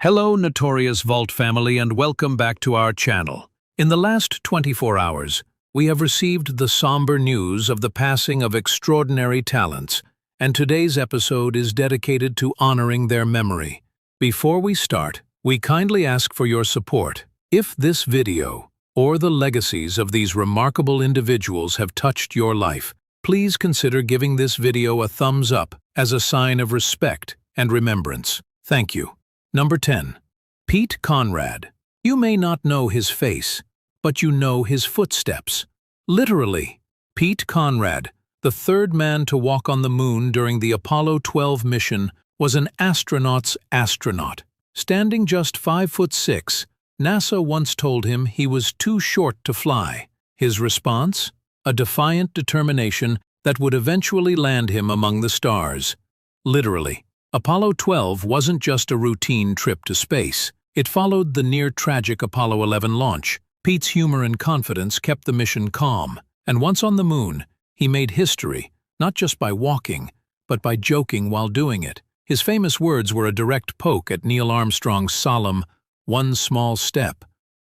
Hello, Notorious Vault family, and welcome back to our channel. In the last 24 hours, we have received the somber news of the passing of extraordinary talents, and today's episode is dedicated to honoring their memory. Before we start, we kindly ask for your support. If this video, or the legacies of these remarkable individuals have touched your life, please consider giving this video a thumbs up as a sign of respect and remembrance. Thank you. Number 10. Pete Conrad. You may not know his face, but you know his footsteps. Literally, Pete Conrad, the third man to walk on the moon during the Apollo 12 mission, was an astronaut's astronaut. Standing just 5'6", NASA once told him he was too short to fly. His response? A defiant determination that would eventually land him among the stars. Literally. Apollo 12 wasn't just a routine trip to space. It followed the near-tragic Apollo 11 launch. Pete's humor and confidence kept the mission calm, and once on the moon, he made history, not just by walking, but by joking while doing it. His famous words were a direct poke at Neil Armstrong's solemn, "One small step."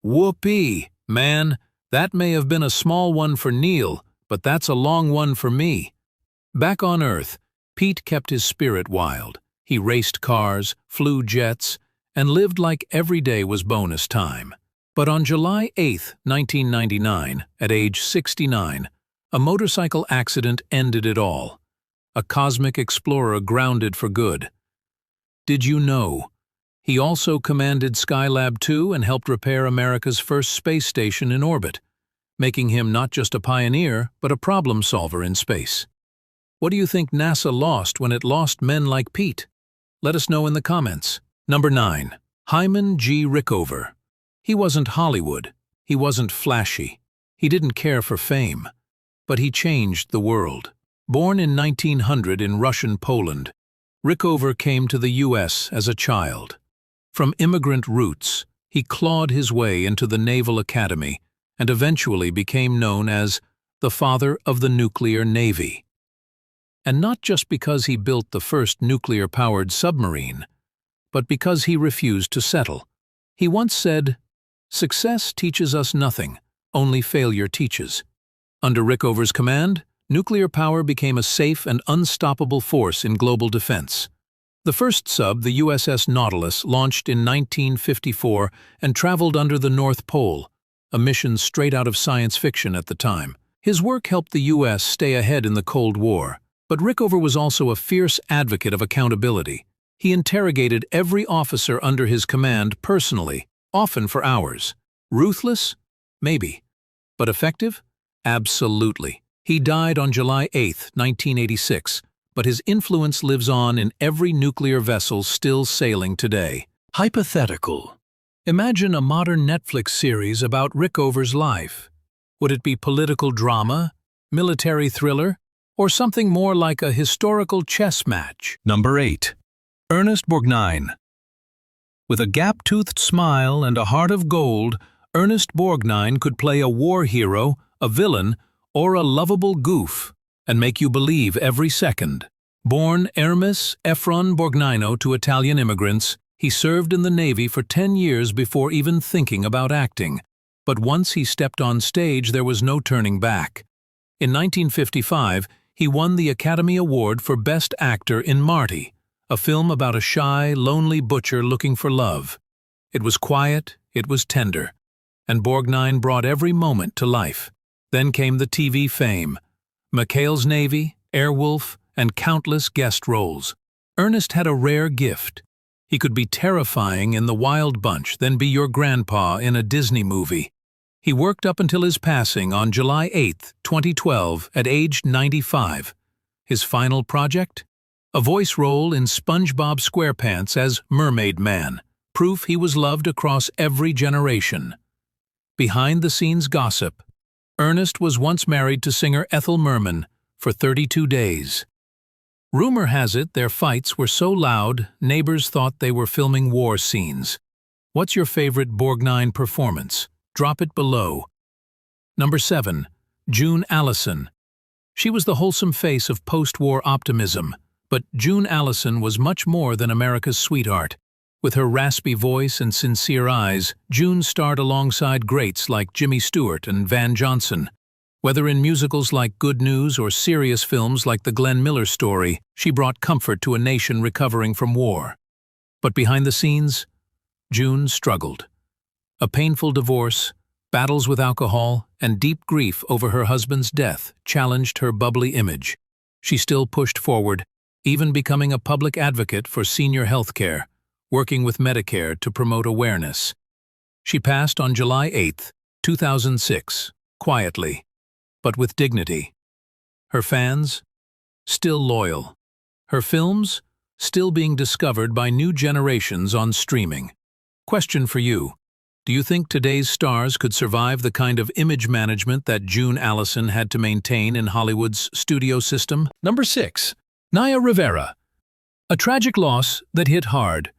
Whoopee, man, that may have been a small one for Neil, but that's a long one for me. Back on Earth, Pete kept his spirit wild. He raced cars, flew jets, and lived like every day was bonus time. But on July 8, 1999, at age 69, a motorcycle accident ended it all. A cosmic explorer grounded for good. Did you know? He also commanded Skylab 2 and helped repair America's first space station in orbit, making him not just a pioneer, but a problem solver in space. What do you think NASA lost when it lost men like Pete? Let us know in the comments. Number 9. Hyman G. Rickover. He wasn't Hollywood. He wasn't flashy. He didn't care for fame. But he changed the world. Born in 1900 in Russian Poland, Rickover came to the U.S. as a child. From immigrant roots, he clawed his way into the Naval Academy and eventually became known as the father of the nuclear navy. And not just because he built the first nuclear-powered submarine, but because he refused to settle. He once said, "Success teaches us nothing, only failure teaches." Under Rickover's command, nuclear power became a safe and unstoppable force in global defense. The first sub, the USS Nautilus, launched in 1954 and traveled under the North Pole, a mission straight out of science fiction at the time. His work helped the U.S. stay ahead in the Cold War. But Rickover was also a fierce advocate of accountability. He interrogated every officer under his command personally, often for hours. Ruthless? Maybe. But effective? Absolutely. He died on July 8, 1986, but his influence lives on in every nuclear vessel still sailing today. Hypothetical. Imagine a modern Netflix series about Rickover's life. Would it be political drama, military thriller, or something more like a historical chess match? Number 8. Ernest Borgnine. With a gap-toothed smile and a heart of gold, Ernest Borgnine could play a war hero, a villain, or a lovable goof, and make you believe every second. Born Ernest Borgnine to Italian immigrants, he served in the Navy for 10 years before even thinking about acting. But once he stepped on stage, there was no turning back. In 1955, he won the Academy Award for Best Actor in Marty, a film about a shy, lonely butcher looking for love. It was quiet, it was tender, and Borgnine brought every moment to life. Then came the TV fame, McHale's Navy, Airwolf, and countless guest roles. Ernest had a rare gift. He could be terrifying in The Wild Bunch, then be your grandpa in a Disney movie. He worked up until his passing on July 8, 2012, at age 95. His final project? A voice role in SpongeBob SquarePants as Mermaid Man, proof he was loved across every generation. Behind-the-scenes gossip. Ernest was once married to singer Ethel Merman for 32 days. Rumor has it their fights were so loud, neighbors thought they were filming war scenes. What's your favorite Borgnine performance? Drop it below. Number 7. June Allison. She was the wholesome face of post-war optimism, but June Allison was much more than America's sweetheart. With her raspy voice and sincere eyes, June starred alongside greats like Jimmy Stewart and Van Johnson. Whether in musicals like Good News or serious films like The Glenn Miller Story, she brought comfort to a nation recovering from war. But behind the scenes, June struggled. A painful divorce, battles with alcohol, and deep grief over her husband's death challenged her bubbly image. She still pushed forward, even becoming a public advocate for senior health care, working with Medicare to promote awareness. She passed on July 8, 2006, quietly, but with dignity. Her fans, still loyal. Her films, still being discovered by new generations on streaming. Question for you. Do you think today's stars could survive the kind of image management that June Allison had to maintain in Hollywood's studio system? Number 6. Naya Rivera. A tragic loss that hit hard.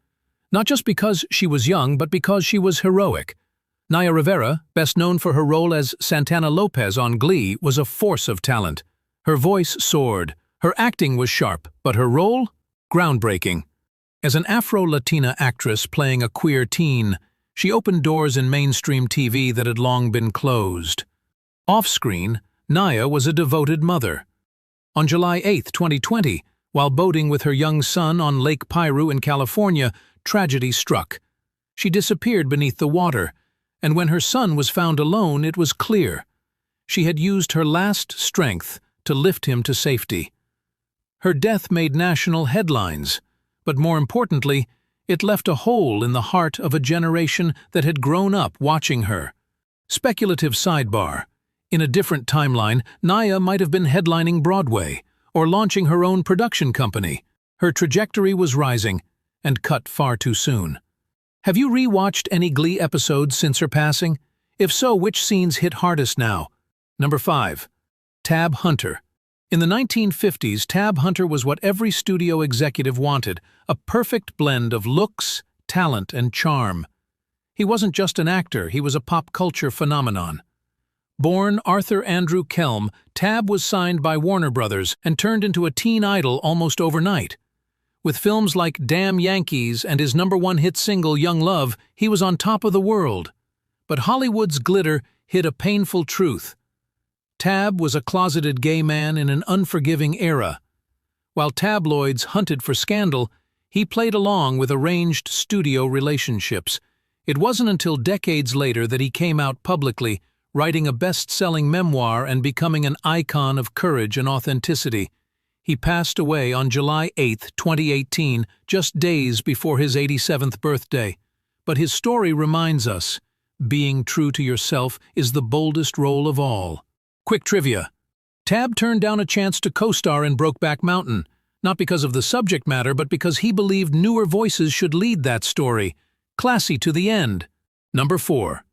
Not just because she was young, but because she was heroic. Naya Rivera, best known for her role as Santana Lopez on Glee, was a force of talent. Her voice soared, her acting was sharp, but her role? Groundbreaking. As an Afro-Latina actress playing a queer teen, she opened doors in mainstream TV that had long been closed. Off-screen, Naya was a devoted mother. On July 8, 2020, while boating with her young son on Lake Piru in California, tragedy struck. She disappeared beneath the water, and when her son was found alone, it was clear. She had used her last strength to lift him to safety. Her death made national headlines, but more importantly, it left a hole in the heart of a generation that had grown up watching her. Speculative sidebar. In a different timeline, Naya might have been headlining Broadway or launching her own production company. Her trajectory was rising and cut far too soon. Have you re-watched any Glee episodes since her passing? If so, which scenes hit hardest now? Number 5. Tab Hunter. In the 1950s, Tab Hunter was what every studio executive wanted, a perfect blend of looks, talent, and charm. He wasn't just an actor, he was a pop culture phenomenon. Born Arthur Andrew Kelm, Tab was signed by Warner Brothers and turned into a teen idol almost overnight. With films like Damn Yankees and his #1 hit single Young Love, he was on top of the world. But Hollywood's glitter hid a painful truth. Tab was a closeted gay man in an unforgiving era. While tabloids hunted for scandal, he played along with arranged studio relationships. It wasn't until decades later that he came out publicly, writing a best-selling memoir and becoming an icon of courage and authenticity. He passed away on July 8, 2018, just days before his 87th birthday. But his story reminds us, being true to yourself is the boldest role of all. Quick trivia. Tab turned down a chance to co-star in Brokeback Mountain, not because of the subject matter, but because he believed newer voices should lead that story. Classy to the end. Number 4.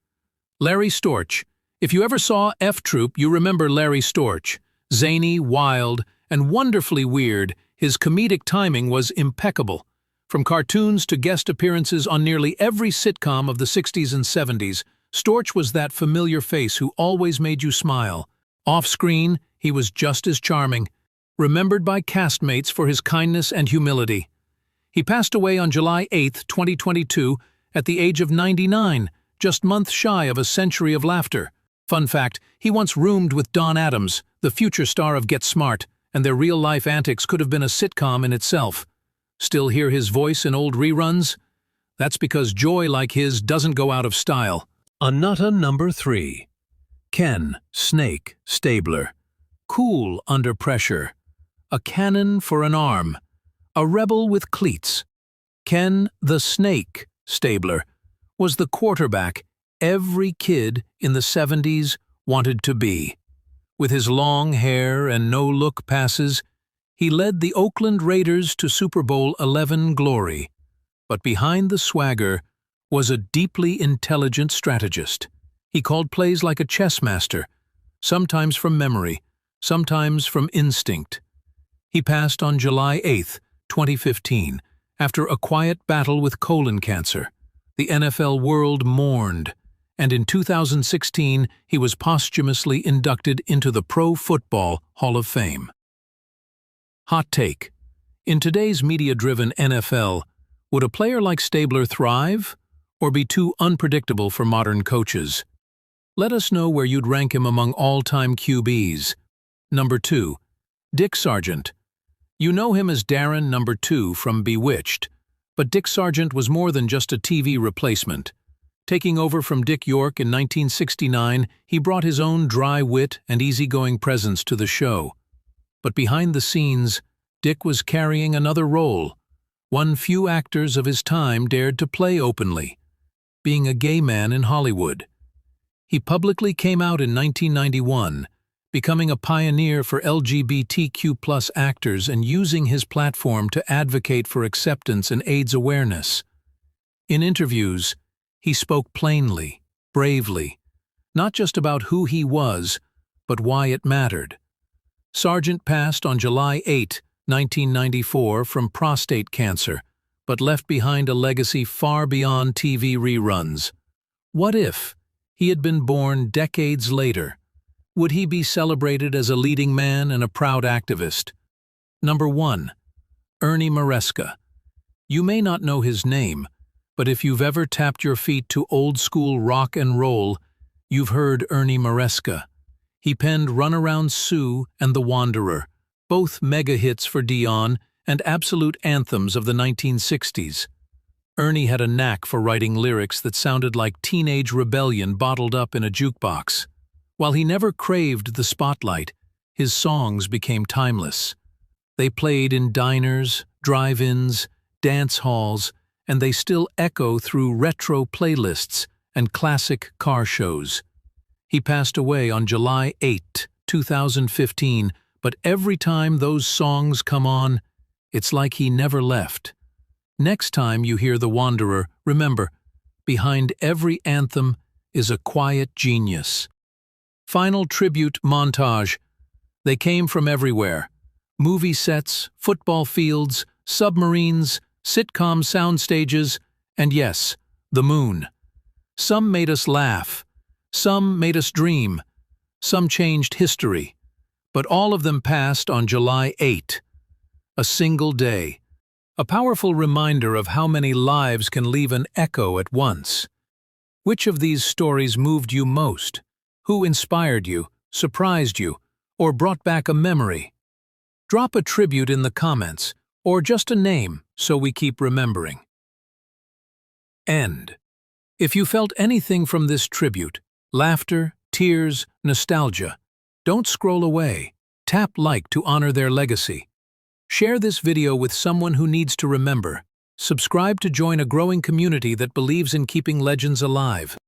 Larry Storch. If you ever saw F Troop, you remember Larry Storch. Zany, wild, and wonderfully weird, his comedic timing was impeccable. From cartoons to guest appearances on nearly every sitcom of the 60s and 70s, Storch was that familiar face who always made you smile. Off-screen, he was just as charming, remembered by castmates for his kindness and humility. He passed away on July 8, 2022, at the age of 99, just months shy of a century of laughter. Fun fact, he once roomed with Don Adams, the future star of Get Smart, and their real-life antics could have been a sitcom in itself. Still hear his voice in old reruns? That's because joy like his doesn't go out of style. Anutta number 3. Ken, Snake, Stabler. Cool under pressure. A cannon for an arm. A rebel with cleats. Ken, the Snake, Stabler, was the quarterback every kid in the 70s wanted to be. With his long hair and no-look passes, he led the Oakland Raiders to Super Bowl XI glory. But behind the swagger was a deeply intelligent strategist. He called plays like a chess master, sometimes from memory, sometimes from instinct. He passed on July 8, 2015, after a quiet battle with colon cancer. The NFL world mourned, and in 2016 he was posthumously inducted into the Pro Football Hall of Fame. Hot take. In today's media-driven NFL, Would a player like Stabler thrive, or be too unpredictable for modern coaches? Let us know where you'd rank him among all-time QBs. Number 2. Dick Sargent. You know him as Darren number 2 from Bewitched, but Dick Sargent was more than just a TV replacement. Taking over from Dick York in 1969, he brought his own dry wit and easygoing presence to the show. But behind the scenes, Dick was carrying another role, one few actors of his time dared to play openly, being a gay man in Hollywood. He publicly came out in 1991, becoming a pioneer for LGBTQ+ actors and using his platform to advocate for acceptance and AIDS awareness. In interviews, he spoke plainly, bravely, not just about who he was, but why it mattered. Sargent passed on July 8, 1994 from prostate cancer, but left behind a legacy far beyond TV reruns. What if he had been born decades later? Would he be celebrated as a leading man and a proud activist? Number 1. Ernie Maresca. You may not know his name, but if you've ever tapped your feet to old-school rock and roll, you've heard Ernie Maresca. He penned Runaround Sue and The Wanderer, both mega hits for Dion and absolute anthems of the 1960s. Ernie had a knack for writing lyrics that sounded like teenage rebellion bottled up in a jukebox. While he never craved the spotlight, his songs became timeless. They played in diners, drive-ins, dance halls, and they still echo through retro playlists and classic car shows. He passed away on July 8, 2015, but every time those songs come on, it's like he never left. Next time you hear The Wanderer, remember, behind every anthem is a quiet genius. Final tribute montage. They came from everywhere. Movie sets, football fields, submarines, sitcom sound stages, and yes, the moon. Some made us laugh. Some made us dream. Some changed history. But all of them passed on July 8. A single day. A powerful reminder of how many lives can leave an echo at once. Which of these stories moved you most? Who inspired you, surprised you, or brought back a memory? Drop a tribute in the comments, or just a name so we keep remembering. End. If you felt anything from this tribute, laughter, tears, nostalgia, don't scroll away. Tap like to honor their legacy. Share this video with someone who needs to remember. Subscribe to join a growing community that believes in keeping legends alive.